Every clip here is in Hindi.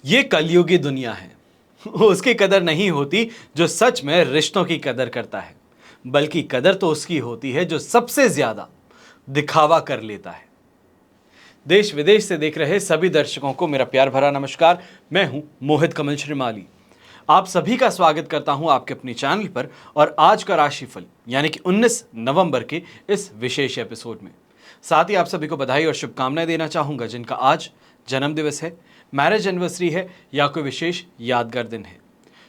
ये कलयुगी दुनिया है। उसकी कदर नहीं होती जो सच में रिश्तों की कदर करता है, बल्कि कदर तो उसकी होती है जो सबसे ज्यादा दिखावा कर लेता है। देश विदेश से देख रहे सभी दर्शकों को मेरा प्यार भरा नमस्कार। मैं हूं मोहित कमल श्रीमाली। आप सभी का स्वागत करता हूं आपके अपने चैनल पर और आज का राशिफल यानी कि 19 नवंबर के इस विशेष एपिसोड में। साथ ही आप सभी को बधाई और शुभकामनाएं देना चाहूंगा जिनका आज जन्म दिवस है, मैरिज एनिवर्सरी है या कोई विशेष यादगार दिन है।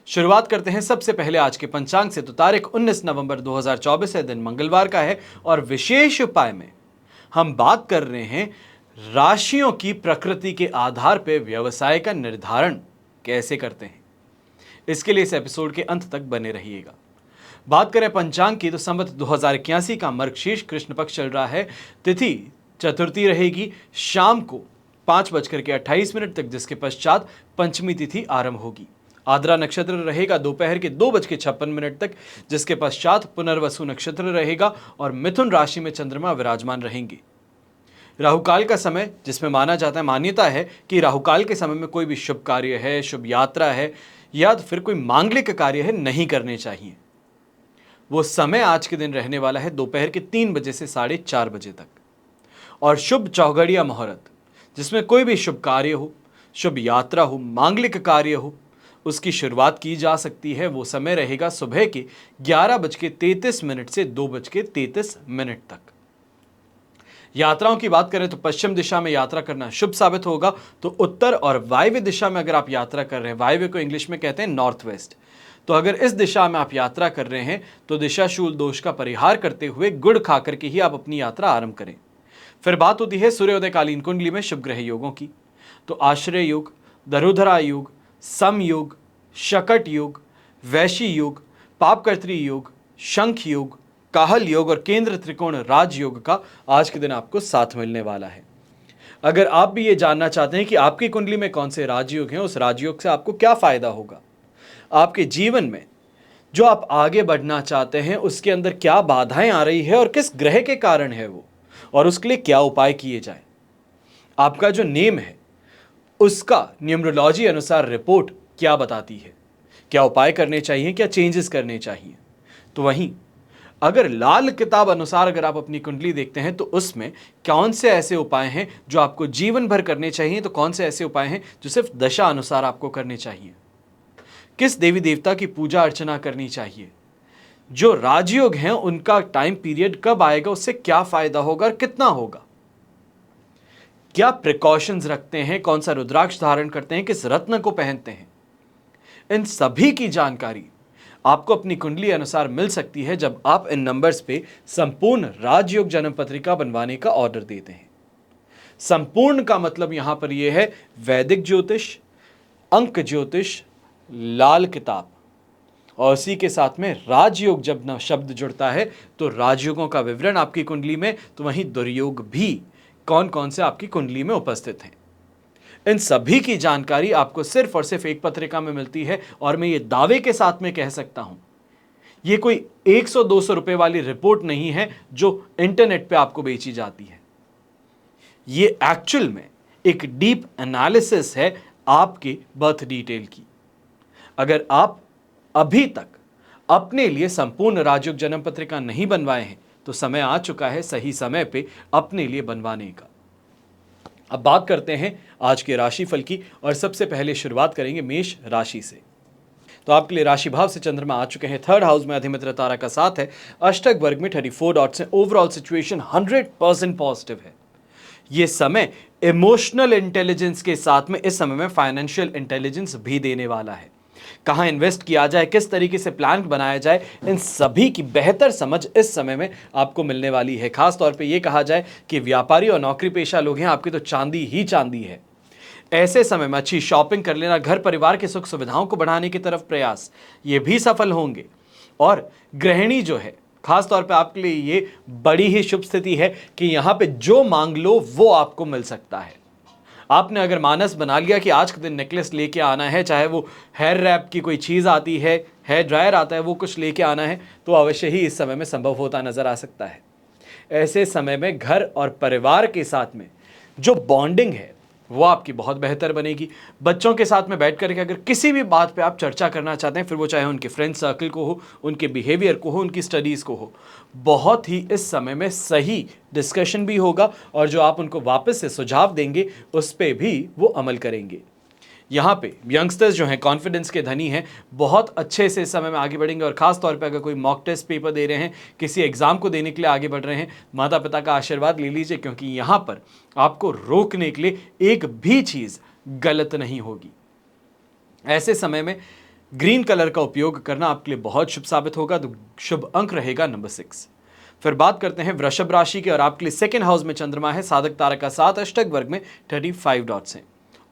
शुरुआत करते हैं सबसे पहले आज के पंचांग से। तो तारीख 19 नवंबर 2024 है, दिन मंगलवार का है और विशेष उपाय में हम बात कर रहे हैं राशियों की प्रकृति के आधार पर व्यवसाय का निर्धारण कैसे करते हैं। इसके लिए इस एपिसोड के अंत तक बने रहिएगा। बात करें पंचांग की तो संवत 2081 का मर्गशीर्ष कृष्ण पक्ष चल रहा है। तिथि चतुर्थी रहेगी शाम को 5:28 तक, जिसके पश्चात पंचमी तिथि आरंभ होगी। आद्रा नक्षत्र रहेगा दोपहर के 2:56 तक, जिसके पश्चात पुनर्वसु नक्षत्र रहेगा और मिथुन राशि में चंद्रमा विराजमान रहेंगे। राहुकाल का समय, जिसमें माना जाता है, मान्यता है कि राहुकाल के समय में कोई भी शुभ कार्य है, शुभ यात्रा है या फिर कोई मांगलिक कार्य है नहीं करने चाहिए। वो समय आज के दिन रहने वाला है दोपहर के 3 बजे से 4:30 बजे तक। और शुभ चौघड़िया मुहूर्त, जिसमें कोई भी शुभ कार्य हो, शुभ यात्रा हो, मांगलिक कार्य हो, उसकी शुरुआत की जा सकती है। वो समय रहेगा सुबह के 11:33 से 2:33 तक। यात्राओं की बात करें तो पश्चिम दिशा में यात्रा करना शुभ साबित होगा। तो उत्तर और वायव्य दिशा में अगर आप यात्रा कर रहे हैं, वायव्य को इंग्लिश में कहते हैं नॉर्थ वेस्ट, तो अगर इस दिशा में आप यात्रा कर रहे हैं तो दिशाशूल दोष का परिहार करते हुए गुड़ खा करके ही आप अपनी यात्रा आरंभ करें। फिर बात होती है सूर्योदयकालीन कुंडली में शुभ ग्रह योगों की। तो आश्रय योग, दरुधरा योग, सम योग, शकट योग, वैशी योग, पापकर्त्री योग, शंख योग, काहल योग और केंद्र त्रिकोण राज योग का आज के दिन आपको साथ मिलने वाला है। अगर आप भी ये जानना चाहते हैं कि आपकी कुंडली में कौन से राजयोग हैं, उस राजयोग से आपको क्या फायदा होगा, आपके जीवन में जो आप आगे बढ़ना चाहते हैं उसके अंदर क्या बाधाएं आ रही है और किस ग्रह के कारण है वो, और उसके लिए क्या उपाय किए जाए, आपका जो नेम है उसका न्यूमरोलॉजी अनुसार रिपोर्ट क्या बताती है, क्या उपाय करने चाहिए, क्या चेंजेस करने चाहिए। तो वहीं अगर लाल किताब अनुसार अगर आप अपनी कुंडली देखते हैं तो उसमें कौन से ऐसे उपाय हैं जो आपको जीवन भर करने चाहिए, तो कौन से ऐसे उपाय हैं जो सिर्फ दशा अनुसार आपको करने चाहिए, किस देवी देवता की पूजा अर्चना करनी चाहिए, जो राजयोग हैं उनका टाइम पीरियड कब आएगा, उससे क्या फायदा होगा और कितना होगा, क्या प्रिकॉशंस रखते हैं, कौन सा रुद्राक्ष धारण करते हैं, किस रत्न को पहनते हैं, इन सभी की जानकारी आपको अपनी कुंडली अनुसार मिल सकती है जब आप इन नंबर्स पे संपूर्ण राजयोग जन्म पत्रिका बनवाने का ऑर्डर देते हैं। संपूर्ण का मतलब यहां पर यह है वैदिक ज्योतिष, अंक ज्योतिष, लाल किताब, और उसी के साथ में राजयोग जब न शब्द जुड़ता है तो राजयोगों का विवरण आपकी कुंडली में, तो वहीं दुर्योग भी कौन कौन से आपकी कुंडली में उपस्थित हैं। इन सभी की जानकारी आपको सिर्फ और सिर्फ एक पत्रिका में मिलती है और मैं ये दावे के साथ में कह सकता हूं, ये कोई 100-200 रुपए वाली रिपोर्ट नहीं है जो इंटरनेट पे आपको बेची जाती है। ये एक्चुअल में एक डीप एनालिसिस है आपके बर्थ डिटेल की। अगर आप अभी तक अपने लिए संपूर्ण राजयोग जन्म पत्रिका नहीं बनवाए हैं तो समय आ चुका है सही समय पे अपने लिए बनवाने का। अब बात करते हैं आज के राशिफल की और सबसे पहले शुरुआत करेंगे मेष राशि से। तो आपके लिए राशि भाव से चंद्रमा आ चुके हैं, 3rd हाउस में अधिमित्र तारा का साथ है, अष्टक वर्ग में 34 डॉट्स हैं। ओवरऑल सिचुएशन 100% पॉजिटिव है। ये समय इमोशनल इंटेलिजेंस के साथ में इस समय में फाइनेंशियल इंटेलिजेंस भी देने वाला है। कहाँ इन्वेस्ट किया जाए, किस तरीके से प्लान बनाया जाए, इन सभी की बेहतर समझ इस समय में आपको मिलने वाली है। खास तौर पे ये कहा जाए कि व्यापारी और नौकरी पेशा लोग हैं, आपकी तो चांदी ही चांदी है। ऐसे समय में अच्छी शॉपिंग कर लेना, घर परिवार की सुख सुविधाओं को बढ़ाने की तरफ प्रयास, ये भी सफल होंगे। और गृहिणी जो है, खास तौर पे आपके लिए ये बड़ी ही शुभ स्थिति है कि यहाँ पे जो मांग लो वो आपको मिल सकता है। आपने अगर मानस बना लिया कि आज के दिन नेकलेस लेके आना है, चाहे वो हेयर रैप की कोई चीज़ आती है, हेयर ड्रायर आता है, वो कुछ लेके आना है, तो अवश्य ही इस समय में संभव होता नजर आ सकता है। ऐसे समय में घर और परिवार के साथ में जो बॉन्डिंग है वो आपकी बहुत बेहतर बनेगी। बच्चों के साथ में बैठ करके अगर किसी भी बात पे आप चर्चा करना चाहते हैं, फिर वो चाहे उनके फ्रेंड सर्कल को हो, उनके बिहेवियर को हो, उनकी स्टडीज़ को हो, बहुत ही इस समय में सही डिस्कशन भी होगा और जो आप उनको वापस से सुझाव देंगे उस पर भी वो अमल करेंगे। यहाँ पे यंगस्टर्स जो हैं कॉन्फिडेंस के धनी हैं, बहुत अच्छे से इस समय में आगे बढ़ेंगे और ख़ास तौर पे अगर कोई मॉक टेस्ट पेपर दे रहे हैं, किसी एग्ज़ाम को देने के लिए आगे बढ़ रहे हैं, माता पिता का आशीर्वाद ले लीजिए, क्योंकि यहाँ पर आपको रोकने के लिए एक भी चीज़ गलत नहीं होगी। ऐसे समय में ग्रीन कलर का उपयोग करना आपके लिए बहुत शुभ साबित होगा, तो शुभ अंक रहेगा नंबर 6। फिर बात करते हैं वृषभ राशि की और आपके लिए सेकेंड हाउस में चंद्रमा है, साधक तारा का 7, अष्टक वर्ग में 35 डॉट्स हैं।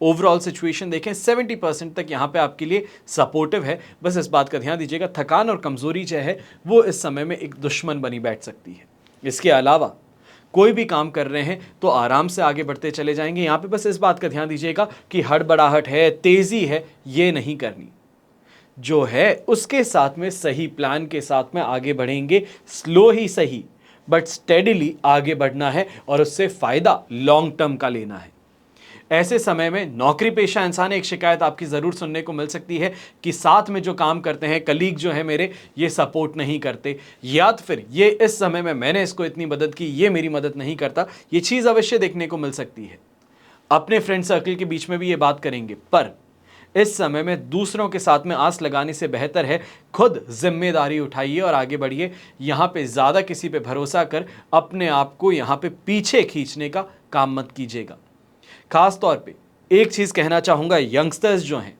ओवरऑल सिचुएशन देखें 70% तक यहाँ पे आपके लिए सपोर्टिव है। बस इस बात का ध्यान दीजिएगा, थकान और कमजोरी जो है वो इस समय में एक दुश्मन बनी बैठ सकती है। इसके अलावा कोई भी काम कर रहे हैं तो आराम से आगे बढ़ते चले जाएंगे। यहाँ पे बस इस बात का ध्यान दीजिएगा कि हड़बड़ाहट है, तेजी है, ये नहीं करनी। जो है उसके साथ में सही प्लान के साथ में आगे बढ़ेंगे, स्लो ही सही बट स्टेडिली आगे बढ़ना है और उससे फायदा लॉन्ग टर्म का लेना है। ऐसे समय में नौकरी पेशा इंसान, एक शिकायत आपकी ज़रूर सुनने को मिल सकती है कि साथ में जो काम करते हैं कलीग जो है मेरे, ये सपोर्ट नहीं करते, या फिर ये इस समय में मैंने इसको इतनी मदद की, ये मेरी मदद नहीं करता। ये चीज़ अवश्य देखने को मिल सकती है। अपने फ्रेंड सर्कल के बीच में भी ये बात करेंगे, पर इस समय में दूसरों के साथ में आस लगाने से बेहतर है खुद जिम्मेदारी उठाइए और आगे बढ़िए। यहाँ पे ज़्यादा किसी पे भरोसा कर अपने आप को यहाँ पे पीछे खींचने का काम मत कीजिएगा। खास तौर पे एक चीज कहना चाहूंगा, यंगस्टर्स जो हैं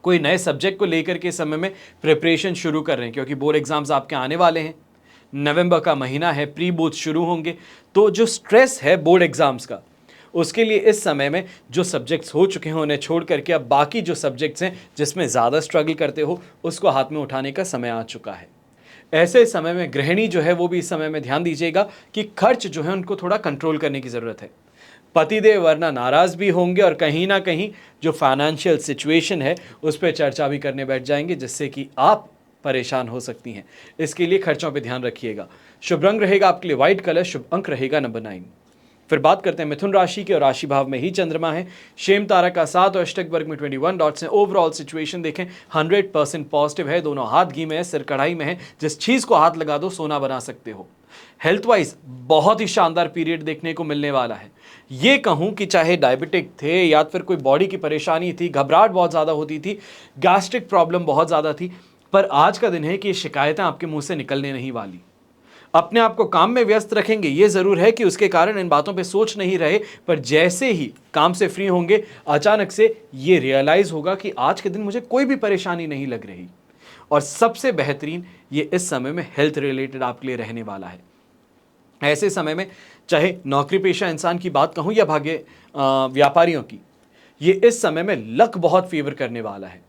कोई नए सब्जेक्ट को लेकर के समय में प्रिपरेशन शुरू कर रहे हैं, क्योंकि बोर्ड एग्जाम्स आपके आने वाले हैं, नवंबर का महीना है, प्री बोर्ड शुरू होंगे, तो जो स्ट्रेस है बोर्ड एग्जाम्स का, उसके लिए इस समय में जो सब्जेक्ट्स हो चुके हैं उन्हें छोड़ करके अब बाकी जो सब्जेक्ट्स हैं जिसमें ज़्यादा स्ट्रगल करते हो उसको हाथ में उठाने का समय आ चुका है। ऐसे समय में गृहिणी जो है वो भी इस समय में ध्यान दीजिएगा कि खर्च जो है उनको थोड़ा कंट्रोल करने की ज़रूरत है। पतिदेव वरना नाराज भी होंगे और कहीं ना कहीं जो फाइनेंशियल सिचुएशन है उस पर चर्चा भी करने बैठ जाएंगे, जिससे कि आप परेशान हो सकती हैं। इसके लिए खर्चों पे ध्यान रखिएगा। शुभ रंग रहेगा आपके लिए व्हाइट कलर, शुभ अंक रहेगा नंबर 9। फिर बात करते हैं मिथुन राशि की और राशि भाव में ही चंद्रमा है, शेम तारा का 7 और अष्टक वर्ग में 21 डॉट्स हैं। ओवरऑल सिचुएशन देखें 100% पॉजिटिव है, दोनों हाथ घी में है, सिर कढ़ाई में है, जिस चीज को हाथ लगा दो सोना बना सकते हो। हेल्थ वाइज बहुत ही शानदार पीरियड देखने को मिलने वाला है। ये कहूं कि चाहे डायबिटिक थे या फिर कोई बॉडी की परेशानी थी, घबराहट बहुत ज़्यादा होती थी, गैस्ट्रिक प्रॉब्लम बहुत ज़्यादा थी, पर आज का दिन है कि ये शिकायतें आपके मुंह से निकलने नहीं वाली। अपने आप को काम में व्यस्त रखेंगे, ये ज़रूर है कि उसके कारण इन बातों पे सोच नहीं रहे, पर जैसे ही काम से फ्री होंगे अचानक से ये रियलाइज़ होगा कि आज के दिन मुझे कोई भी परेशानी नहीं लग रही। और सबसे बेहतरीन ये इस समय में हेल्थ रिलेटेड आपके लिए रहने वाला है। ऐसे समय में चाहे नौकरी पेशा इंसान की बात कहूँ या भाग्य व्यापारियों की, ये इस समय में लक बहुत फेवर करने वाला है।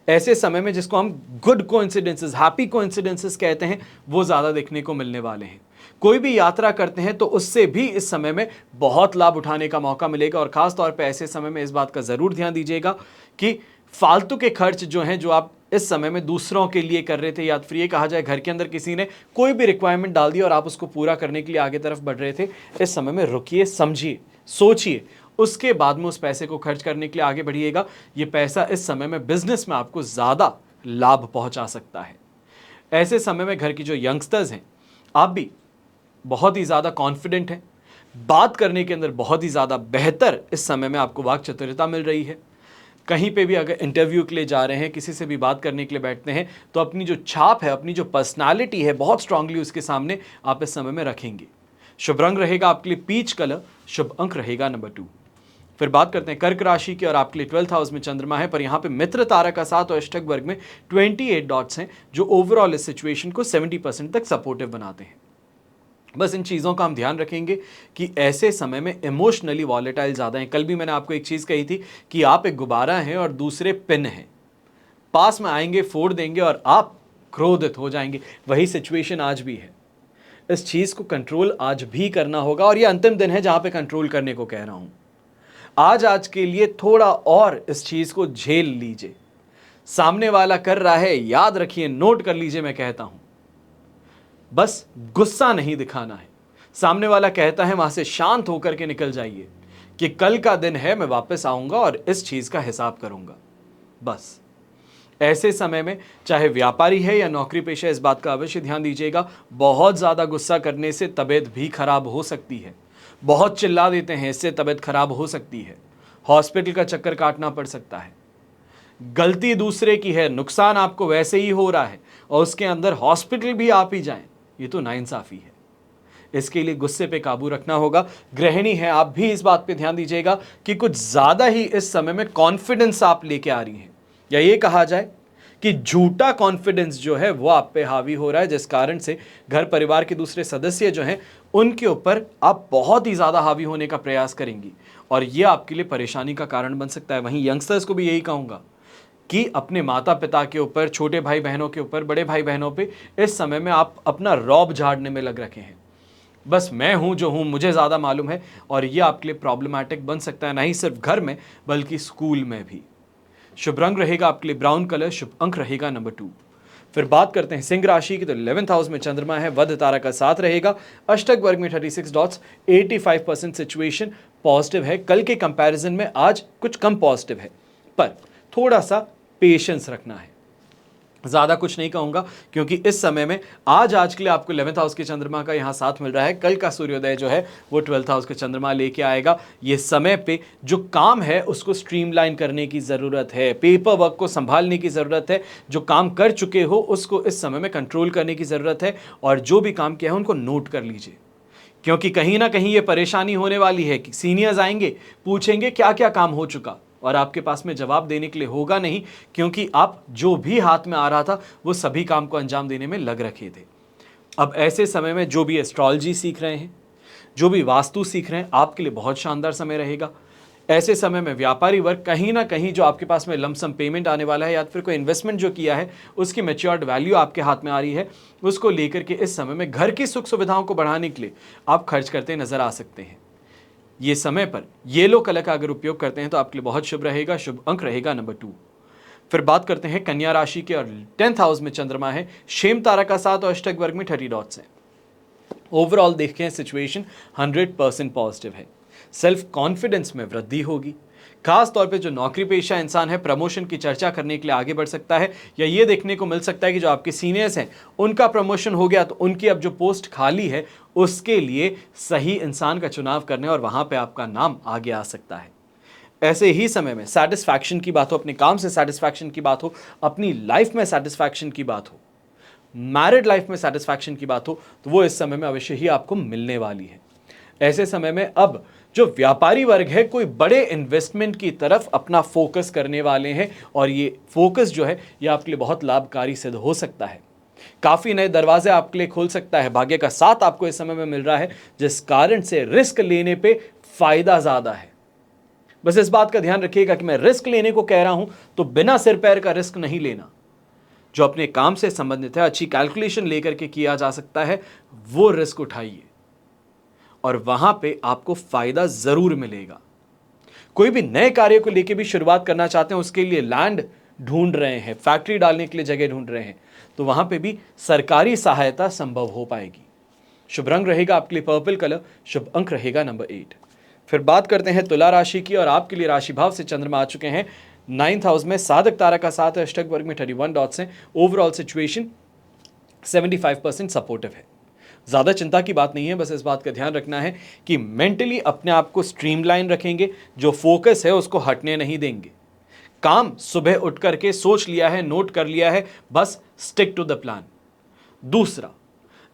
ऐसे समय में जिसको हम गुड कोइंसिडेंसेस, हैप्पी कोइंसिडेंसेस कहते हैं, वो ज़्यादा देखने को मिलने वाले हैं। कोई भी यात्रा करते हैं तो उससे भी इस समय में बहुत लाभ उठाने का मौका मिलेगा। और ख़ास तौर पे ऐसे समय में इस बात का ज़रूर ध्यान दीजिएगा कि फालतू के खर्च जो हैं, जो आप इस समय में दूसरों के लिए कर रहे थे, या फिर ये कहा जाए घर के अंदर किसी ने कोई भी रिक्वायरमेंट डाल दी और आप उसको पूरा करने के लिए आगे तरफ बढ़ रहे थे, इस समय में रुकिए, समझिए, सोचिए, उसके बाद में उस पैसे को खर्च करने के लिए आगे बढ़िएगा। ये पैसा इस समय में बिजनेस में आपको ज़्यादा लाभ पहुंचा सकता है। ऐसे समय में घर की जो यंगस्टर्स हैं, आप भी बहुत ही ज़्यादा कॉन्फिडेंट हैं, बात करने के अंदर बहुत ही ज़्यादा बेहतर इस समय में आपको वाक चातुर्यता मिल रही है। कहीं पे भी अगर इंटरव्यू के लिए जा रहे हैं, किसी से भी बात करने के लिए बैठते हैं, तो अपनी जो छाप है, अपनी जो पर्सनालिटी है, बहुत स्ट्रांगली उसके सामने आप इस समय में रखेंगे। शुभ रंग रहेगा आपके लिए पीच कलर, शुभ अंक रहेगा नंबर 2। फिर बात करते हैं कर्क राशि की और आपके लिए 12th हाउस में चंद्रमा है, पर यहाँ पे मित्र तारा का 7 और अष्टक वर्ग में 28 डॉट्स हैं, जो ओवरऑल इस सिचुएशन को 70% तक सपोर्टिव बनाते हैं। बस इन चीज़ों का हम ध्यान रखेंगे कि ऐसे समय में इमोशनली वॉलेटाइल ज़्यादा हैं। कल भी मैंने आपको एक चीज़ कही थी कि आप एक गुब्बारा हैं और दूसरे पिन हैं, पास में आएंगे, फोड़ देंगे और आप क्रोधित हो जाएंगे। वही सिचुएशन आज भी है। इस चीज़ को कंट्रोल आज भी करना होगा और ये अंतिम दिन है जहाँ पे कंट्रोल करने को कह रहा हूँ। आज के लिए थोड़ा और इस चीज़ को झेल लीजिए। सामने वाला कर रहा है, याद रखिए, नोट कर लीजिए, मैं कहता हूँ, बस गुस्सा नहीं दिखाना है। सामने वाला कहता है वहां से शांत होकर के निकल जाइए, कि कल का दिन है, मैं वापस आऊंगा और इस चीज का हिसाब करूंगा। बस ऐसे समय में चाहे व्यापारी है या नौकरी पेशा, इस बात का अवश्य ध्यान दीजिएगा, बहुत ज्यादा गुस्सा करने से तबीयत भी खराब हो सकती है। बहुत चिल्ला देते हैं, इससे तबीयत खराब हो सकती है। हॉस्पिटल का चक्कर काटना पड़ सकता है। गलती दूसरे की है, नुकसान आपको वैसे ही हो रहा है और उसके अंदर हॉस्पिटल भी आप ही जाएं, ये तो नाइंसाफी है। इसके लिए गुस्से पे काबू रखना होगा। गृहिणी है, आप भी इस बात पे ध्यान दीजिएगा कि कुछ ज्यादा ही इस समय में कॉन्फिडेंस आप लेके आ रही हैं, या ये कहा जाए कि झूठा कॉन्फिडेंस जो है वो आप पे हावी हो रहा है, जिस कारण से घर परिवार के दूसरे सदस्य जो हैं उनके ऊपर आप बहुत ही ज्यादा हावी होने का प्रयास करेंगी और ये आपके लिए परेशानी का कारण बन सकता है। वहीं यंगस्टर्स को भी यही कहूंगा कि अपने माता पिता के ऊपर, छोटे भाई बहनों के ऊपर, बड़े भाई बहनों पे इस समय में आप अपना रौब झाड़ने में लग रखे हैं। बस मैं हूं जो हूं, मुझे ज़्यादा मालूम है, और ये आपके लिए प्रॉब्लमैटिक बन सकता है, नहीं सिर्फ घर में बल्कि स्कूल में भी। शुभ रंग रहेगा आपके लिए ब्राउन कलर, शुभ अंक रहेगा नंबर 2। फिर बात करते हैं सिंह राशि की, तो 11th हाउस में चंद्रमा है, वध तारा का साथ रहेगा, अष्टक वर्ग में 36 डॉट्स, 85% सिचुएशन पॉजिटिव है। कल के कंपैरिजन में आज कुछ कम पॉजिटिव है, पर थोड़ा सा पेशेंस रखना है। ज़्यादा कुछ नहीं कहूँगा क्योंकि इस समय में आज के लिए आपको 11th हाउस के चंद्रमा का यहाँ साथ मिल रहा है। कल का सूर्योदय जो है वो 12th हाउस के चंद्रमा लेके आएगा। ये समय पे जो काम है उसको स्ट्रीमलाइन करने की ज़रूरत है, पेपर वर्क को संभालने की ज़रूरत है। जो काम कर चुके हो उसको इस समय में कंट्रोल करने की ज़रूरत है और जो भी काम किया है उनको नोट कर लीजिए, क्योंकि कहीं ना कहीं ये परेशानी होने वाली है कि सीनियर्स आएंगे, पूछेंगे क्या क्या काम हो चुका, और आपके पास में जवाब देने के लिए होगा नहीं, क्योंकि आप जो भी हाथ में आ रहा था वो सभी काम को अंजाम देने में लग रखे थे। अब ऐसे समय में जो भी एस्ट्रोलॉजी सीख रहे हैं, जो भी वास्तु सीख रहे हैं, आपके लिए बहुत शानदार समय रहेगा। ऐसे समय में व्यापारी वर्ग कहीं ना कहीं जो आपके पास में लमसम पेमेंट आने वाला है या फिर कोई इन्वेस्टमेंट जो किया है उसकी मैच्योर्ड वैल्यू आपके हाथ में आ रही है, उसको लेकर के इस समय में घर की सुख सुविधाओं को बढ़ाने के लिए आप खर्च करते नजर आ सकते हैं। ये समय पर येलो कलर का अगर उपयोग करते हैं तो आपके लिए बहुत शुभ रहेगा। शुभ अंक रहेगा नंबर 2। फिर बात करते हैं कन्या राशि के, और 10th हाउस में चंद्रमा है, शेम तारा का साथ और अष्टक वर्ग में 30 डॉट्स है। ओवरऑल देखें सिचुएशन 100% पॉजिटिव है। सेल्फ कॉन्फिडेंस में वृद्धि होगी। खास तौर पे जो नौकरी पेशा इंसान है प्रमोशन की चर्चा करने के लिए आगे बढ़ सकता है, या ये देखने को मिल सकता है कि जो आपके सीनियर्स हैं उनका प्रमोशन हो गया तो उनकी अब जो पोस्ट खाली है उसके लिए सही इंसान का चुनाव करने और वहां पे आपका नाम आगे आ सकता है। ऐसे ही समय में सेटिस्फैक्शन की बात हो, अपने काम से सेटिस्फैक्शन की बात हो, अपनी लाइफ में सेटिस्फैक्शन की बात हो, मैरिड लाइफ में सेटिस्फैक्शन की बात हो, तो वो इस समय में अवश्य ही आपको मिलने वाली है। ऐसे समय में अब जो व्यापारी वर्ग है कोई बड़े इन्वेस्टमेंट की तरफ अपना फोकस करने वाले हैं और ये फोकस जो है ये आपके लिए बहुत लाभकारी सिद्ध हो सकता है। काफी नए दरवाजे आपके लिए खोल सकता है। भाग्य का साथ आपको इस समय में मिल रहा है, जिस कारण से रिस्क लेने पे फायदा ज्यादा है। बस इस बात का ध्यान रखिएगा कि मैं रिस्क लेने को कह रहा हूं तो बिना सिर पैर का रिस्क नहीं लेना। जो अपने काम से संबंधित है, अच्छी कैलकुलेशन लेकर के किया जा सकता है, वो रिस्क उठाइए और वहां पे आपको फायदा जरूर मिलेगा। कोई भी नए कार्य को लेकर भी शुरुआत करना चाहते हैं, उसके लिए लैंड ढूंढ रहे हैं, फैक्ट्री डालने के लिए जगह ढूंढ रहे हैं, तो वहां पे भी सरकारी सहायता संभव हो पाएगी। शुभ रंग रहेगा आपके लिए पर्पल कलर, शुभ अंक रहेगा नंबर 8। फिर बात करते हैं तुला राशि की, और आपके लिए राशि भाव से चंद्रमा आ चुके हैं 9th हाउस में, साधक तारा का साथ है, अष्टक वर्ग में 31 डॉट्स हैं। ओवरऑल सिचुएशन 75% सपोर्टिव है। ज़्यादा चिंता की बात नहीं है, बस इस बात का ध्यान रखना है कि मेंटली अपने आप को स्ट्रीमलाइन रखेंगे, जो फोकस है उसको हटने नहीं देंगे। काम सुबह उठ करके सोच लिया है, नोट कर लिया है, बस स्टिक टू द प्लान। दूसरा,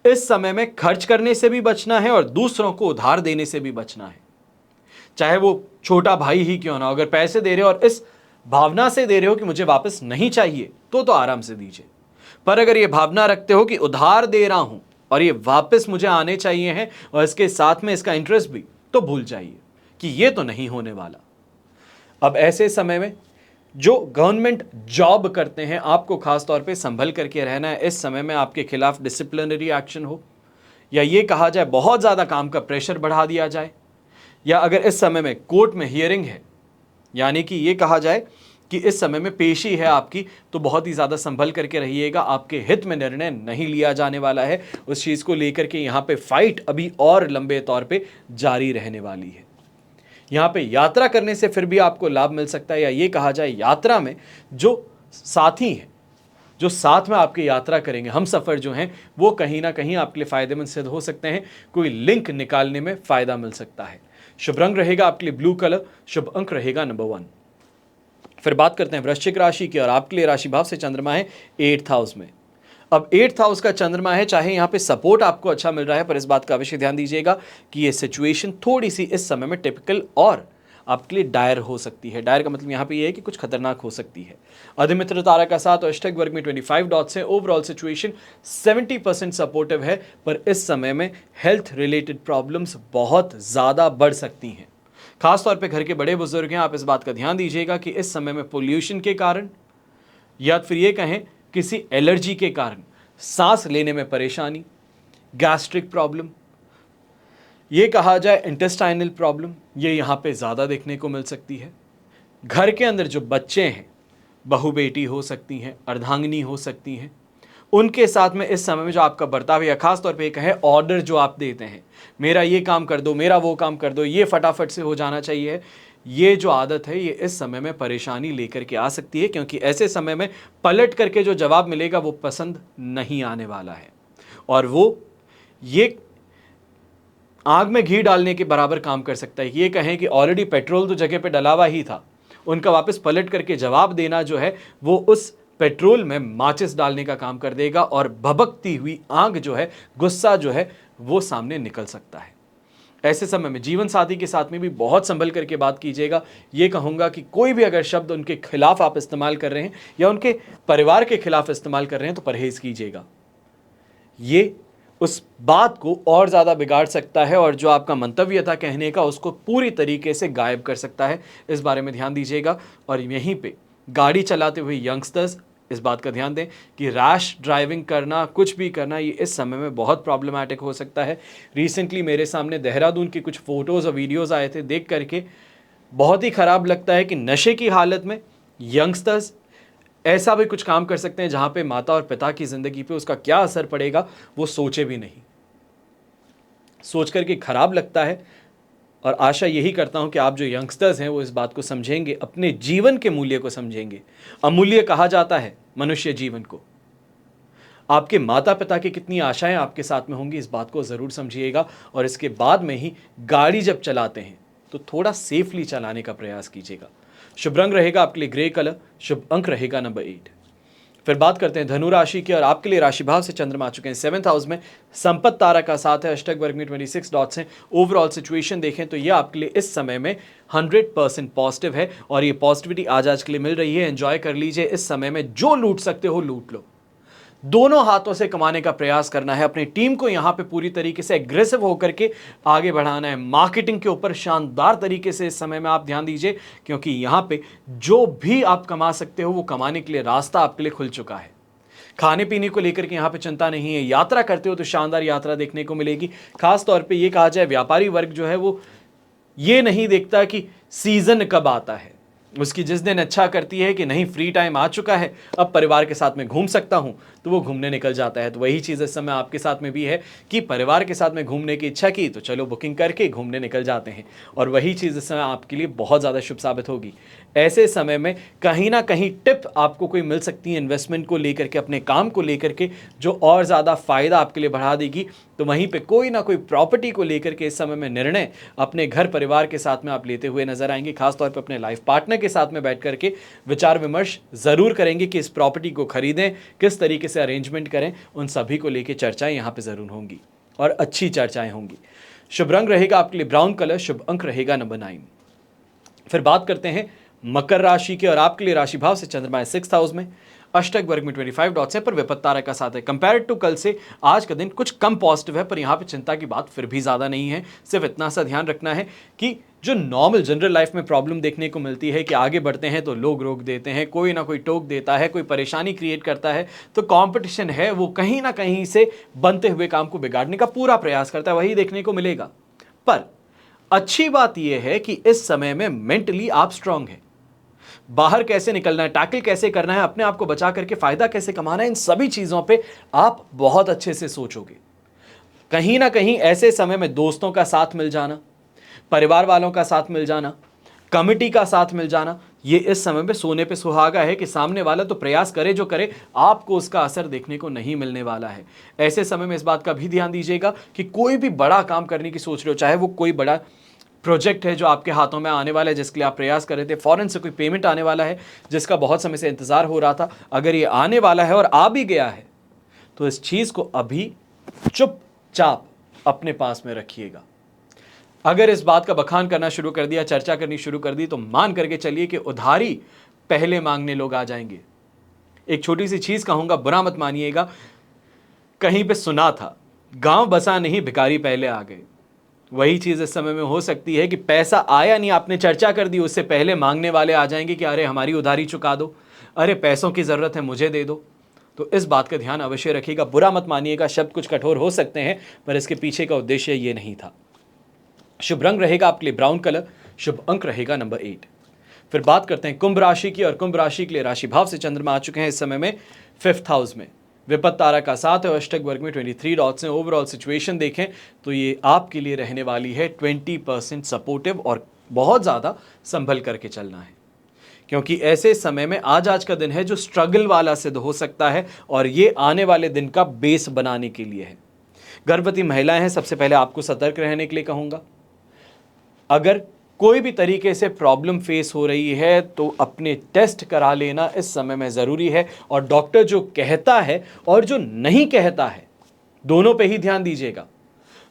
इस समय में खर्च करने से भी बचना है और दूसरों को उधार देने से भी बचना है। चाहे वो छोटा भाई ही क्यों ना हो, अगर पैसे दे रहे हो और इस भावना से दे रहे हो कि मुझे वापस नहीं चाहिए तो आराम से दीजिए। पर अगर ये भावना रखते हो कि उधार दे रहा हूं और ये वापस मुझे आने चाहिए हैं और इसके साथ में इसका इंटरेस्ट भी, तो भूल जाइए कि ये तो नहीं होने वाला। अब ऐसे समय में जो गवर्नमेंट जॉब करते हैं, आपको खास तौर पे संभल करके रहना है। इस समय में आपके खिलाफ डिसिप्लिनरी एक्शन हो, या ये कहा जाए बहुत ज़्यादा काम का प्रेशर बढ़ा दिया जाए, या अगर इस समय में कोर्ट में हियरिंग है, यानी कि ये कहा जाए कि इस समय में पेशी है आपकी, तो बहुत ही ज़्यादा संभल करके रहिएगा। आपके हित में निर्णय नहीं लिया जाने वाला है। उस चीज़ को लेकर के यहाँ पे फाइट अभी और लंबे तौर पे जारी रहने वाली है। यहाँ पे यात्रा करने से फिर भी आपको लाभ मिल सकता है, या ये कहा जाए यात्रा में जो साथी हैं, जो साथ में आपकी यात्रा करेंगे, हम सफ़र जो हैं, वो कहीं ना कहीं आपके लिए फ़ायदेमंद सिद्ध हो सकते हैं। कोई लिंक निकालने में फ़ायदा मिल सकता है। शुभ रंग रहेगा आपके लिए ब्लू कलर, शुभ अंक रहेगा नंबर 1। फिर बात करते हैं वृश्चिक राशि की, और आपके लिए राशि भाव से चंद्रमा है 8th हाउस में। अब 8th हाउस का चंद्रमा है, चाहे यहाँ पे सपोर्ट आपको अच्छा मिल रहा है, पर इस बात का अवश्य ध्यान दीजिएगा कि ये सिचुएशन थोड़ी सी इस समय में टिपिकल और आपके लिए डायर हो सकती है। डायर का मतलब यहाँ पे ये है कि कुछ खतरनाक हो सकती है। अधिमित्र तारा का साथ और अष्टक वर्ग में 25 डॉट्स है। ओवरऑल सिचुएशन 70% सपोर्टिव है, पर इस समय में हेल्थ रिलेटेड प्रॉब्लम्स बहुत ज़्यादा बढ़ सकती हैं। खासतौर पे घर के बड़े बुजुर्ग हैं, आप इस बात का ध्यान दीजिएगा कि इस समय में पोल्यूशन के कारण, या फिर ये कहें किसी एलर्जी के कारण सांस लेने में परेशानी, गैस्ट्रिक प्रॉब्लम, ये कहा जाए इंटेस्टाइनल प्रॉब्लम, ये यहाँ पे ज़्यादा देखने को मिल सकती है। घर के अंदर जो बच्चे हैं, बहू बेटी हो सकती हैं, अर्धांगिनी हो सकती हैं, उनके साथ में इस समय में जो आपका बर्ताव है, खास तौर पे एक है ऑर्डर जो आप देते हैं, मेरा ये काम कर दो, मेरा वो काम कर दो, ये फटाफट से हो जाना चाहिए, ये जो आदत है ये इस समय में परेशानी लेकर के आ सकती है, क्योंकि ऐसे समय में पलट करके जो जवाब मिलेगा वो पसंद नहीं आने वाला है, और वो ये आग में घी डालने के बराबर काम कर सकता है। ये कहें कि ऑलरेडी पेट्रोल तो जगह पे डला हुआ ही था, उनका वापस पलट करके जवाब देना जो है वो उस पेट्रोल में माचिस डालने का काम कर देगा, और भभकती हुई आग जो है, गुस्सा जो है, वो सामने निकल सकता है। ऐसे समय में जीवन साथी के साथ में भी बहुत संभल करके बात कीजिएगा। ये कहूँगा कि कोई भी अगर शब्द उनके खिलाफ आप इस्तेमाल कर रहे हैं या उनके परिवार के खिलाफ इस्तेमाल कर रहे हैं तो परहेज कीजिएगा। ये उस बात को और ज़्यादा बिगाड़ सकता है, और जो आपका मंतव्य था कहने का उसको पूरी तरीके से गायब कर सकता है। इस बारे में ध्यान दीजिएगा। और यहीं पे गाड़ी चलाते हुए यंगस्टर्स इस बात का ध्यान दें कि रैश ड्राइविंग करना, कुछ भी करना, ये इस समय में बहुत प्रॉब्लमैटिक हो सकता है। रिसेंटली मेरे सामने देहरादून की कुछ फ़ोटोज़ और वीडियोज़ आए थे, देख करके बहुत ही ख़राब लगता है कि नशे की हालत में यंगस्टर्स ऐसा भी कुछ काम कर सकते हैं जहाँ पे माता और पिता की ज़िंदगी पे उसका क्या असर पड़ेगा वो सोचे भी नहीं। सोच करके खराब लगता है, और आशा यही करता हूँ कि आप जो यंगस्टर्स हैं वो इस बात को समझेंगे, अपने जीवन के मूल्य को समझेंगे। अमूल्य कहा जाता है मनुष्य जीवन को। आपके माता पिता की कितनी आशाएं आपके साथ में होंगी, इस बात को ज़रूर समझिएगा, और इसके बाद में ही गाड़ी जब चलाते हैं तो थोड़ा सेफली चलाने का प्रयास कीजिएगा। शुभ रंग रहेगा आपके लिए ग्रे कलर, शुभ अंक रहेगा नंबर 8। फिर बात करते हैं धनु राशि की, और आपके लिए राशि भाव से चंद्रमा आ चुके हैं 7th हाउस में। संपत्ति तारा का साथ है, अष्टक वर्ग में 26 डॉट्स हैं। ओवरऑल सिचुएशन देखें तो ये आपके लिए इस समय में 100% पॉजिटिव है, और ये पॉजिटिविटी आज के लिए मिल रही है। एंजॉय कर लीजिए। इस समय में जो लूट सकते हो लूट लो, दोनों हाथों से कमाने का प्रयास करना है। अपनी टीम को यहां पे पूरी तरीके से एग्रेसिव होकर के आगे बढ़ाना है। मार्केटिंग के ऊपर शानदार तरीके से इस समय में आप ध्यान दीजिए, क्योंकि यहां पे जो भी आप कमा सकते हो वो कमाने के लिए रास्ता आपके लिए खुल चुका है। खाने पीने को लेकर के यहाँ पे चिंता नहीं है। यात्रा करते हो तो शानदार यात्रा देखने को मिलेगी। खास तौर पे ये कहा जाए व्यापारी वर्ग जो है वो ये नहीं देखता कि सीजन कब आता है, उसकी जिस दिन अच्छा करती है कि नहीं फ्री टाइम आ चुका है, अब परिवार के साथ में घूम सकता हूं, तो वो घूमने निकल जाता है। तो वही चीज़ इस समय आपके साथ में भी है कि परिवार के साथ में घूमने की इच्छा की तो चलो बुकिंग करके घूमने निकल जाते हैं, और वही चीज़ इस समय आपके लिए बहुत ज़्यादा शुभ साबित होगी। ऐसे समय में कहीं ना कहीं टिप आपको कोई मिल सकती है इन्वेस्टमेंट को लेकर के, अपने काम को लेकर के, जो और ज़्यादा फ़ायदा आपके लिए बढ़ा देगी। तो वहीं पे कोई ना कोई प्रॉपर्टी को लेकर के इस समय में निर्णय अपने घर परिवार के साथ में आप लेते हुए नजर आएंगे। खासतौर पर अपने लाइफ पार्टनर के साथ में बैठ करके विचार विमर्श ज़रूर करेंगे कि इस प्रॉपर्टी को खरीदें, किस तरीके से अरेंजमेंट करें, उन सभी को लेकर चर्चाएं यहाँ पे ज़रूर होंगी, और अच्छी चर्चाएं होंगी। शुभ रंग रहेगा आपके लिए ब्राउन कलर, शुभ अंक रहेगा नंबर 9। फिर बात करते हैं मकर राशि के, और आपके लिए राशि भाव से चंद्रमा है 6th हाउस में। अष्टक वर्ग में 25 डॉट्स है, पर विपत्त तारा का साथ है। कंपेयर टू कल से आज का दिन कुछ कम पॉजिटिव है, पर यहाँ पे चिंता की बात फिर भी ज़्यादा नहीं है। सिर्फ इतना सा ध्यान रखना है कि जो नॉर्मल जनरल लाइफ में प्रॉब्लम देखने को मिलती है कि आगे बढ़ते हैं तो लोग रोक देते हैं, कोई ना कोई टोक देता है, कोई परेशानी क्रिएट करता है, तो कंपटीशन है वो कहीं ना कहीं से बनते हुए काम को बिगाड़ने का पूरा प्रयास करता है, वही देखने को मिलेगा। पर अच्छी बात यह है कि इस समय में मेंटली आप स्ट्रांग हैं। बाहर कैसे निकलना है, टैकल कैसे करना है, अपने आप को बचा करके फायदा कैसे कमाना है, इन सभी चीजों पे आप बहुत अच्छे से सोचोगे। कहीं ना कहीं ऐसे समय में दोस्तों का साथ मिल जाना, परिवार वालों का साथ मिल जाना, कमिटी का साथ मिल जाना, ये इस समय में सोने पे सुहागा है कि सामने वाला तो प्रयास करे जो करे, आपको उसका असर देखने को नहीं मिलने वाला है। ऐसे समय में इस बात का भी ध्यान दीजिएगा कि कोई भी बड़ा काम करने की सोच रहे हो, चाहे वो कोई बड़ा प्रोजेक्ट है जो आपके हाथों में आने वाला है, जिसके लिए आप प्रयास कर रहे थे, फॉरेन से कोई पेमेंट आने वाला है जिसका बहुत समय से इंतजार हो रहा था, अगर ये आने वाला है और आ भी गया है तो इस चीज को अभी चुपचाप अपने पास में रखिएगा। अगर इस बात का बखान करना शुरू कर दिया, चर्चा करनी शुरू कर दी, तो मान करके चलिए कि उधारी पहले मांगने लोग आ जाएंगे। एक छोटी सी चीज कहूंगा, बुरा मत मानिएगा, कहीं पे सुना था, गांव बसा नहीं भिखारी पहले आ गए। वही चीज इस समय में हो सकती है कि पैसा आया नहीं, आपने चर्चा कर दी, उससे पहले मांगने वाले आ जाएंगे कि अरे हमारी उधारी चुका दो, अरे पैसों की जरूरत है मुझे दे दो। तो इस बात का ध्यान अवश्य रखिएगा। बुरा मत मानिएगा, शब्द कुछ कठोर हो सकते हैं पर इसके पीछे का उद्देश्य ये नहीं था। शुभ रंग रहेगा आपके लिए ब्राउन कलर, शुभ अंक रहेगा नंबर 8। फिर बात करते हैं कुंभ राशि की, और कुंभ राशि के लिए राशि भाव से चंद्रमा आ चुके हैं इस समय में 5th हाउस में। विपत्त तारा का साथ है और अष्टक वर्ग में 23 डॉट्स हैं। ओवरऑल सिचुएशन देखें तो ये आपके लिए रहने वाली है 20% सपोर्टिव, और बहुत ज़्यादा संभल करके चलना है, क्योंकि ऐसे समय में आज का दिन है जो स्ट्रगल वाला सिद्ध हो सकता है, और ये आने वाले दिन का बेस बनाने के लिए है। गर्भवती महिलाएं हैं, सबसे पहले आपको सतर्क रहने के लिए कहूँगा। अगर कोई भी तरीके से प्रॉब्लम फेस हो रही है तो अपने टेस्ट करा लेना इस समय में ज़रूरी है, और डॉक्टर जो कहता है और जो नहीं कहता है दोनों पे ही ध्यान दीजिएगा।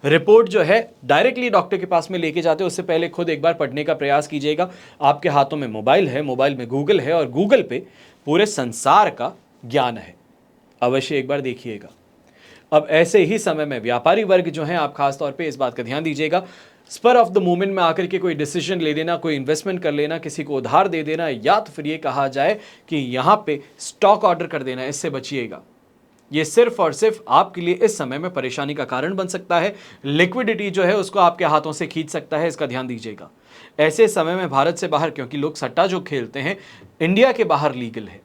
रिपोर्ट जो है डायरेक्टली डॉक्टर के पास में लेके जाते हैं, उससे पहले खुद एक बार पढ़ने का प्रयास कीजिएगा। आपके हाथों में मोबाइल है, मोबाइल में गूगल है, और गूगल पे पूरे संसार का ज्ञान है, अवश्य एक बार देखिएगा। अब ऐसे ही समय में व्यापारी वर्ग जो है, आप खास तौर पे इस बात का ध्यान दीजिएगा, स्पर ऑफ द मोमेंट में आकर के कोई डिसीजन ले लेना, कोई इन्वेस्टमेंट कर लेना, किसी को उधार दे देना, या तो फिर ये कहा जाए कि यहाँ पे स्टॉक ऑर्डर कर देना, इससे बचिएगा। ये सिर्फ और सिर्फ आपके लिए इस समय में परेशानी का कारण बन सकता है। लिक्विडिटी जो है उसको आपके हाथों से खींच सकता है, इसका ध्यान दीजिएगा। ऐसे समय में भारत से बाहर, क्योंकि लोग सट्टा जो खेलते हैं इंडिया के बाहर लीगल है,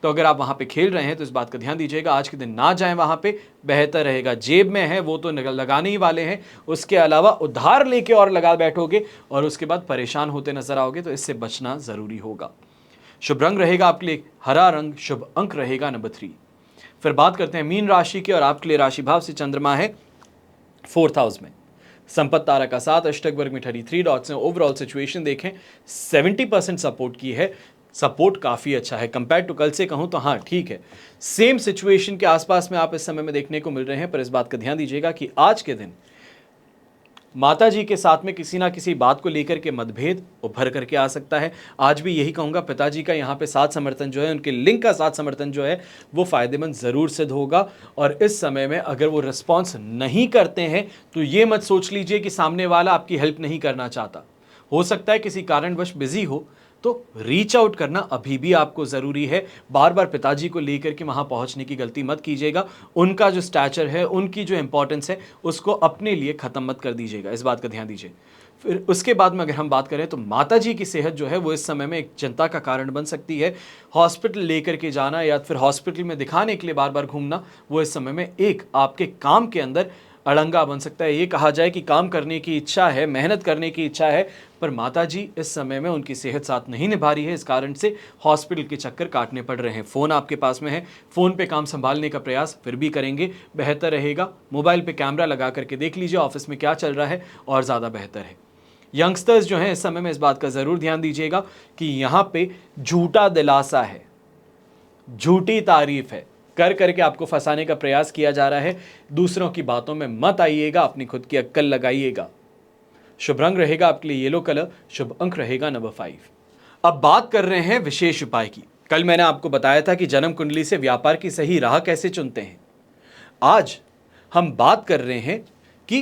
तो अगर आप वहाँ पे खेल रहे हैं तो इस बात का ध्यान दीजिएगा, आज के दिन ना जाएं वहाँ पे, बेहतर रहेगा। जेब में है वो तो लगाने ही वाले हैं, उसके अलावा उधार लेके और लगा बैठोगे और उसके बाद परेशान होते नजर आओगे, तो इससे बचना ज़रूरी होगा। शुभ रंग रहेगा आपके लिए हरा रंग, शुभ अंक रहेगा नंबर 3। फिर बात करते हैं मीन राशि की, और आपके लिए राशि भाव से चंद्रमा है 4th हाउस में। संपत्त तारा का साथ, अष्टक वर्ग में 33 डॉट्स हैं। ओवरऑल सिचुएशन देखें 70% सपोर्ट की है, सपोर्ट काफ़ी अच्छा है। कंपेयर टू कल से कहूँ तो हाँ ठीक है, सेम सिचुएशन के आसपास में आप इस समय में देखने को मिल रहे हैं। पर इस बात का ध्यान दीजिएगा कि आज के दिन माता जी के साथ में किसी ना किसी बात को लेकर के मतभेद उभर करके आ सकता है। आज भी यही कहूँगा, पिताजी का यहाँ पे साथ समर्थन जो है, उनके लिंग का साथ समर्थन जो है वो फ़ायदेमंद ज़रूर सिद्ध होगा। और इस समय में अगर वो रिस्पॉन्स नहीं करते हैं तो ये मत सोच लीजिए कि सामने वाला आपकी हेल्प नहीं करना चाहता। हो सकता है किसी कारणवश बिजी हो, तो रीच आउट करना अभी भी आपको ज़रूरी है। बार बार पिताजी को लेकर के वहाँ पहुँचने की गलती मत कीजिएगा। उनका जो स्टैचर है, उनकी जो इंपॉर्टेंस है, उसको अपने लिए ख़त्म मत कर दीजिएगा, इस बात का ध्यान दीजिए। फिर उसके बाद में अगर हम बात करें तो माता जी की सेहत जो है वो इस समय में एक चिंता का कारण बन सकती है। हॉस्पिटल लेकर के जाना या फिर हॉस्पिटल में दिखाने के लिए बार बार घूमना, वो इस समय में एक आपके काम के अंदर अड़ंगा बन सकता है। ये कहा जाए कि काम करने की इच्छा है, मेहनत करने की इच्छा है, पर माताजी इस समय में उनकी सेहत साथ नहीं निभा रही है, इस कारण से हॉस्पिटल के चक्कर काटने पड़ रहे हैं। फ़ोन आपके पास में है, फ़ोन पे काम संभालने का प्रयास फिर भी करेंगे, बेहतर रहेगा। मोबाइल पे कैमरा लगा करके देख लीजिए ऑफिस में क्या चल रहा है, और ज़्यादा बेहतर है। यंगस्टर्स जो हैं इस समय में इस बात का ज़रूर ध्यान दीजिएगा कि यहाँ पे झूठा दिलासा है, झूठी तारीफ है, कर करके आपको फंसाने का प्रयास किया जा रहा है। दूसरों की बातों में मत आइएगा, अपनी खुद की अक्ल लगाइएगा। शुभ रंग रहेगा आपके लिए येलो कलर, शुभ अंक रहेगा नंबर 5। अब बात कर रहे हैं विशेष उपाय की। कल मैंने आपको बताया था कि जन्म कुंडली से व्यापार की सही राह कैसे चुनते हैं। आज हम बात कर रहे हैं कि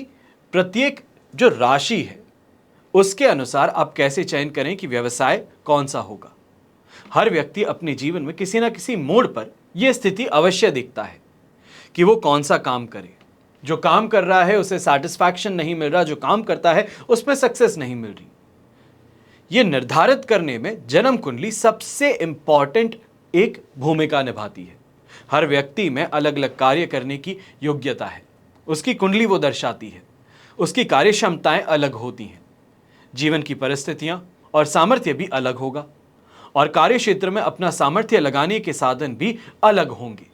प्रत्येक जो राशि है उसके अनुसार आप कैसे चयन करें कि व्यवसाय कौन सा होगा। हर व्यक्ति अपने जीवन में किसी ना किसी मोड़ पर यह स्थिति अवश्य दिखता है कि वो कौन सा काम करे। जो काम कर रहा है उसे सैटिस्फैक्शन नहीं मिल रहा, जो काम करता है उसमें सक्सेस नहीं मिल रही। यह निर्धारित करने में जन्म कुंडली सबसे इंपॉर्टेंट एक भूमिका निभाती है। हर व्यक्ति में अलग अलग कार्य करने की योग्यता है, उसकी कुंडली वो दर्शाती है, उसकी कार्य क्षमताएं अलग होती हैं। जीवन की परिस्थितियां और सामर्थ्य भी अलग होगा और कार्य क्षेत्र में अपना सामर्थ्य लगाने के साधन भी अलग होंगे।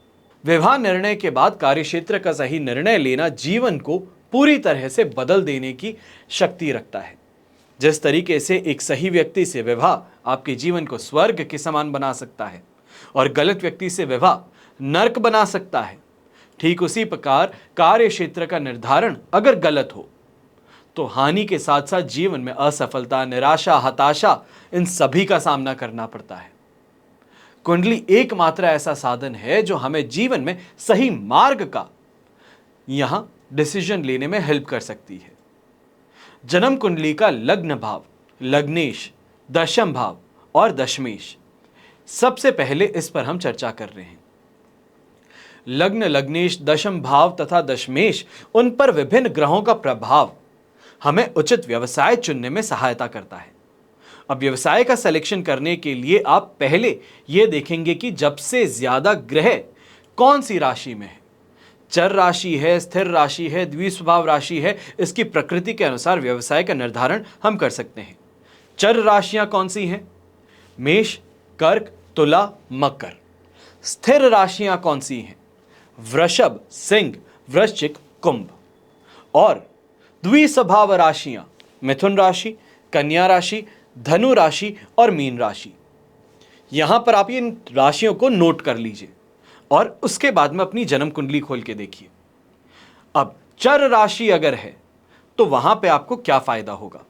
विवाह निर्णय के बाद कार्यक्षेत्र का सही निर्णय लेना जीवन को पूरी तरह से बदल देने की शक्ति रखता है। जिस तरीके से एक सही व्यक्ति से विवाह आपके जीवन को स्वर्ग के समान बना सकता है और गलत व्यक्ति से विवाह नरक बना सकता है, ठीक उसी प्रकार कार्य क्षेत्र का निर्धारण अगर गलत हो तो हानि के साथ साथ जीवन में असफलता, निराशा, हताशा, इन सभी का सामना करना पड़ता है। कुंडली एकमात्र ऐसा साधन है जो हमें जीवन में सही मार्ग का यहां डिसीजन लेने में हेल्प कर सकती है। जन्म कुंडली का लग्न भाव, लग्नेश, दशम भाव और दशमेश, सबसे पहले इस पर हम चर्चा कर रहे हैं। लग्न, लग्नेश, दशम भाव तथा दशमेश, उन पर विभिन्न ग्रहों का प्रभाव हमें उचित व्यवसाय चुनने में सहायता करता है। अब व्यवसाय का सिलेक्शन करने के लिए आप पहले यह देखेंगे कि जब से ज्यादा ग्रह कौन सी राशि में है, चर राशि है, स्थिर राशि है, द्विस्वभाव राशि है, इसकी प्रकृति के अनुसार व्यवसाय का निर्धारण हम कर सकते हैं। चर राशियां कौन सी हैं? मेष, कर्क, तुला, मकर। स्थिर राशियां कौन सी हैं? वृषभ, सिंह, वृश्चिक, कुंभ। और द्विस्वभाव राशियां मिथुन राशि, कन्या राशि, धनु राशि और मीन राशि। यहां पर आप इन राशियों को नोट कर लीजिए और उसके बाद में अपनी जन्म कुंडली खोल के देखिए। अब चर राशि अगर है तो वहां पे आपको क्या फायदा होगा?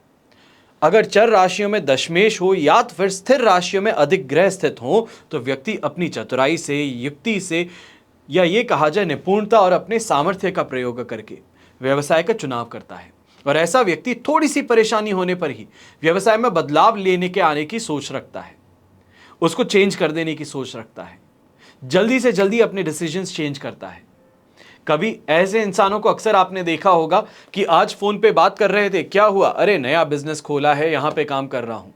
अगर चर राशियों में दशमेश हो या तो फिर स्थिर राशियों में अधिक ग्रह स्थित हो तो व्यक्ति अपनी चतुराई से, युक्ति से, या ये कहा जाए निपुणता और अपने सामर्थ्य का प्रयोग करके व्यवसाय का चुनाव करता है। और ऐसा व्यक्ति थोड़ी सी परेशानी होने पर ही व्यवसाय में बदलाव लेने के आने की सोच रखता है, उसको चेंज कर देने की सोच रखता है, जल्दी से जल्दी अपने डिसीजंस चेंज करता है। कभी ऐसे इंसानों को अक्सर आपने देखा होगा कि आज फोन पे बात कर रहे थे, क्या हुआ? अरे नया बिजनेस खोला है, यहां पे काम कर रहा हूं।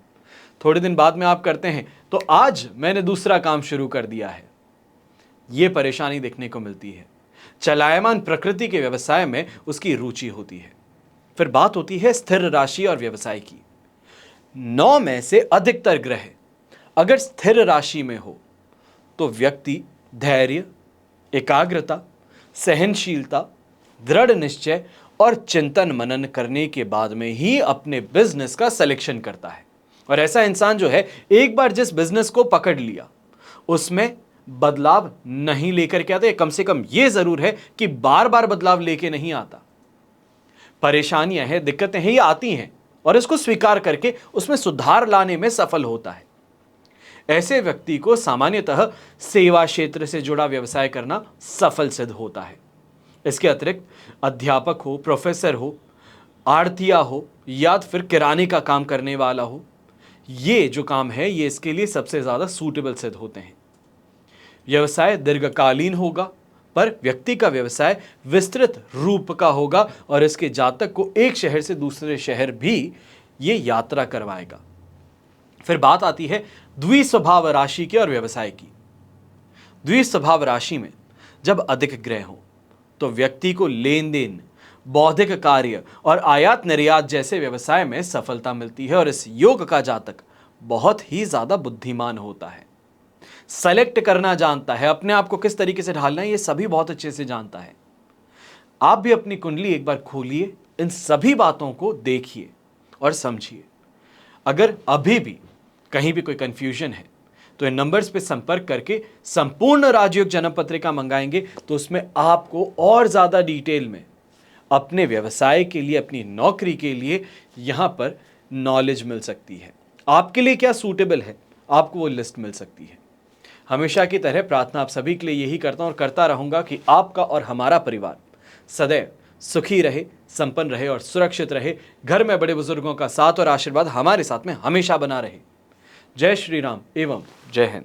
थोड़े दिन बाद में आप करते हैं तो आज मैंने दूसरा काम शुरू कर दिया है। यह परेशानी देखने को मिलती है। चलायमान प्रकृति के व्यवसाय में उसकी रुचि होती है। फिर बात होती है स्थिर राशि और व्यवसाय की। 9 में से अधिकतर ग्रह अगर स्थिर राशि में हो तो व्यक्ति धैर्य, एकाग्रता, सहनशीलता, दृढ़ निश्चय और चिंतन मनन करने के बाद में ही अपने बिजनेस का सिलेक्शन करता है। और ऐसा इंसान जो है, एक बार जिस बिजनेस को पकड़ लिया उसमें बदलाव नहीं लेकर के आता। कम से कम यह जरूर है कि बार बार बदलाव लेके नहीं आता। परेशानियां हैं, दिक्कतें हैं, ये आती हैं और इसको स्वीकार करके उसमें सुधार लाने में सफल होता है। ऐसे व्यक्ति को सामान्यतः सेवा क्षेत्र से जुड़ा व्यवसाय करना सफल सिद्ध होता है। इसके अतिरिक्त अध्यापक हो, प्रोफेसर हो, आड़तिया हो या फिर किराने का काम करने वाला हो, ये जो काम है ये इसके लिए सबसे ज्यादा सूटेबल सिद्ध होते हैं। व्यवसाय दीर्घकालीन होगा पर व्यक्ति का व्यवसाय विस्तृत रूप का होगा और इसके जातक को एक शहर से दूसरे शहर भी ये यात्रा करवाएगा। फिर बात आती है द्विस्वभाव राशि की और व्यवसाय की। द्विस्वभाव राशि में जब अधिक ग्रह हो तो व्यक्ति को लेन देन, बौद्धिक कार्य और आयात निर्यात जैसे व्यवसाय में सफलता मिलती है और इस योग का जातक बहुत ही ज्यादा बुद्धिमान होता है, सेलेक्ट करना जानता है, अपने आप को किस तरीके से ढालना है ये सभी बहुत अच्छे से जानता है। आप भी अपनी कुंडली एक बार खोलिए, इन सभी बातों को देखिए और समझिए। अगर अभी भी कहीं भी कोई कंफ्यूजन है तो इन नंबर्स पे संपर्क करके संपूर्ण राजयोग जन्म पत्रिका मंगाएंगे तो उसमें आपको और ज्यादा डिटेल में अपने व्यवसाय के लिए, अपनी नौकरी के लिए यहां पर नॉलेज मिल सकती है। आपके लिए क्या सूटेबल है आपको वो लिस्ट मिल सकती है। हमेशा की तरह प्रार्थना आप सभी के लिए यही करता हूं और करता रहूंगा कि आपका और हमारा परिवार सदैव सुखी रहे, संपन्न रहे और सुरक्षित रहे। घर में बड़े बुजुर्गों का साथ और आशीर्वाद हमारे साथ में हमेशा बना रहे। जय श्री राम एवं जय हिंद।